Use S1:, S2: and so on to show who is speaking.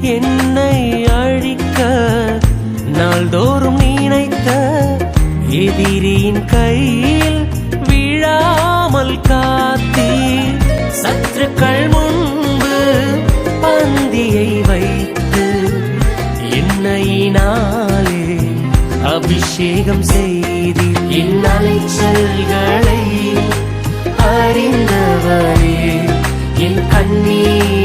S1: என்னை அழிக்க நாள்தோறும் நினைத்த எதிரியின் கையில் விழாமல் காத்தீர். சத்துருக்கள் முன்பு பந்தியை வைத்து எண்ணெயினாலே அபிஷேகம் செய்தீர். என் அலைச்சல்களை அறிந்தவரே, என் கண்ணீர்